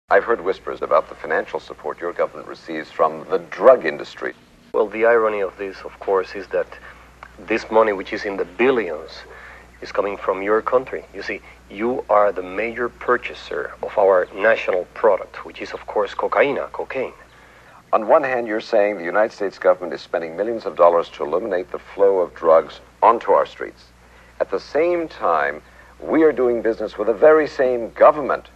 I've heard whispers about the financial support your government receives from the drug industry. Well, the irony of this, of course, is that this money, which is in the billions, is coming from your country. You see, you are the major purchaser of our national product, which is, of course, cocaine. On one hand, you're saying the United States government is spending millions of dollars to eliminate the flow of drugs onto our streets. At the same time, we are doing business with the very same government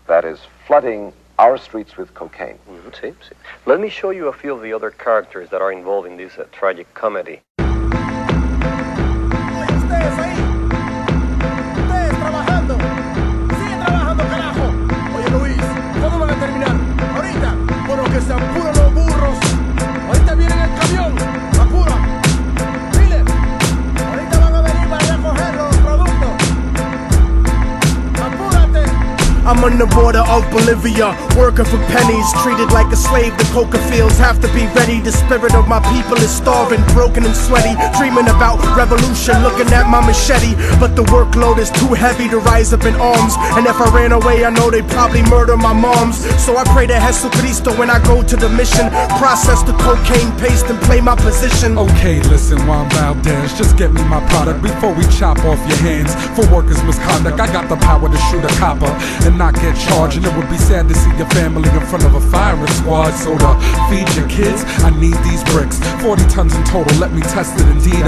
that is flooding our streets with cocaine. Sí. Let me show you a few of the other characters that are involved in this tragic comedy. I'm on the border of Bolivia, working for pennies, treated like a slave. The coca fields have to be ready. The spirit of my people is starving, broken and sweaty, dreaming about revolution, looking at my machete. But the workload is too heavy to rise up in arms, and if I ran away, I know they'd probably murder my moms. So I pray to Jesucristo when I go to the mission, process the cocaine paste and play my position. Okay, listen, Juan Valdez, just get me my product before we chop off your hands for workers' misconduct. I got the power to shoot a copper and not get charged, and it would be sad to see your family in front of a firing squad. So to feed your kids, I need these bricks, 40 tons in total, let me test it. Indeed,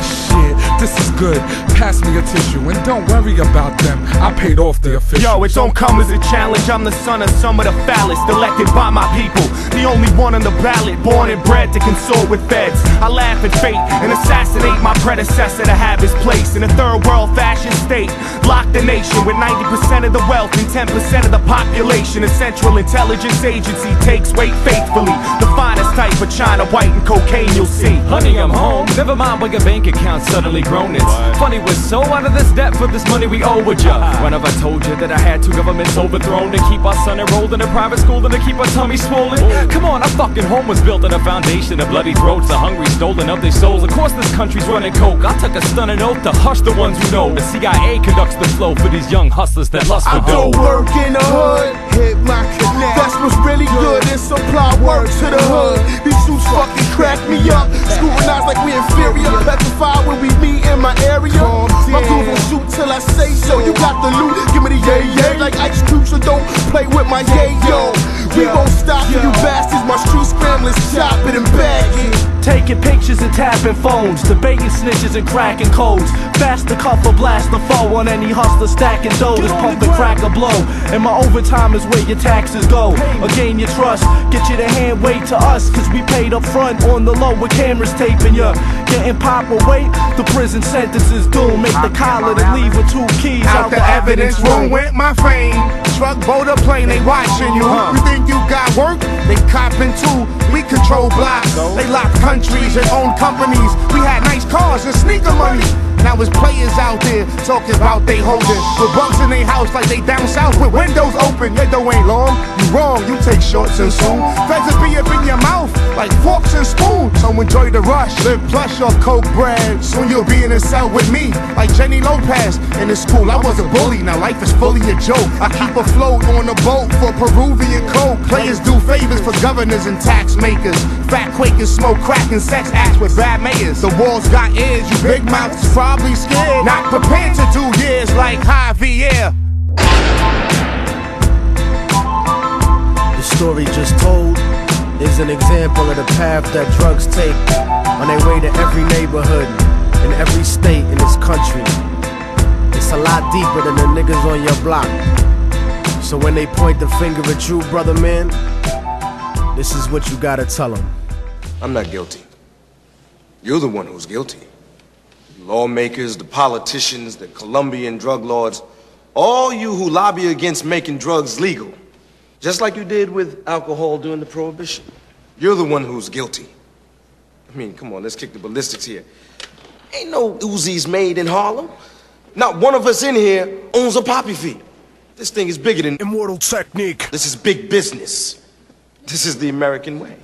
shit, this is good, pass me a tissue, and don't worry about them, I paid off the official. Yo, it don't come as a challenge, I'm the son of some of the foulest, elected by my people, the only one on the ballot, born and bred to consort with feds. I laugh at fate and assassinate my predecessor to have his place in a third world fashion state. Lock the nation with 90% of the wealth and 10% of the population. A Central Intelligence Agency takes weight faithfully. The finest type of China, white and cocaine you'll see. Honey, I'm home. Never mind when your bank account's suddenly grown. It's funny, we're so out of this debt for this money we owe with ya. When have I told you that I had two governments overthrown to keep our son enrolled in a private school and to keep our tummy swollen? Come on, our fucking home was built on a foundation of bloody throats, the hungry stolen of their souls. Of course this country's running coke. I took a stunning oath to hush the ones who know. The CIA conducts the flow for these young hustlers that lust for dough. Work in the hood, hit my connect. That's what's really good, and supply work to the hood. These suits fucking crack me up, scrutinized like we inferior, petrified when we meet in my area. My groove will shoot till I say so. You got the loot, give me the yay like Ice Cube, so don't play with my yayo. We won't stop you bastards, my street scramblers, chop it and bag it. Taking pictures and tapping phones, debating snitches and cracking codes. Fast to cuff or blast the foe on any hustler stacking dough. This pump and crack a blow, and my overtime is where your taxes go. Or gain your trust, get you to hand wait to us, cause we paid up front on the low with cameras taping ya. Getting pop or wait, the prison sentence is doomed. Make the collar to leave with 2 keys out the evidence room. Went my fame, truck, boat, or plane, they watching you. You think you got work? They copping too. We control blocks, they lock countries and own companies. We had nice cars and sneaker money. Now it's players out there talking about they holding with bunks in their house like they down south with windows open. Your dough ain't long, you wrong, you take shorts and soon feds will be up in your mouth like forks and spoons. So enjoy the rush, live plush off coke bread. Soon you'll be in a cell with me like Jenny Lopez. In the school I was a bully, now life is fully a joke. I keep afloat on a boat for Peruvian coke. Players do favors for governors and tax makers. Fat Quakers smoke crack and sex acts with bad mayors. The walls got ears, you big mouths probably scared, not prepared to do years like Javier. The story just told is an example of the path that drugs take on their way to every neighborhood in every state in this country. It's a lot deeper than the niggas on your block. So when they point the finger at you, brother man, this is what you gotta tell them. I'm not guilty. You're the one who's guilty. The lawmakers, the politicians, the Colombian drug lords, all you who lobby against making drugs legal, just like you did with alcohol during the Prohibition. You're the one who's guilty. I mean, come on, let's kick the ballistics here. Ain't no Uzis made in Harlem. Not one of us in here owns a poppy field. This thing is bigger than Immortal technique. This is big business. This is the American way.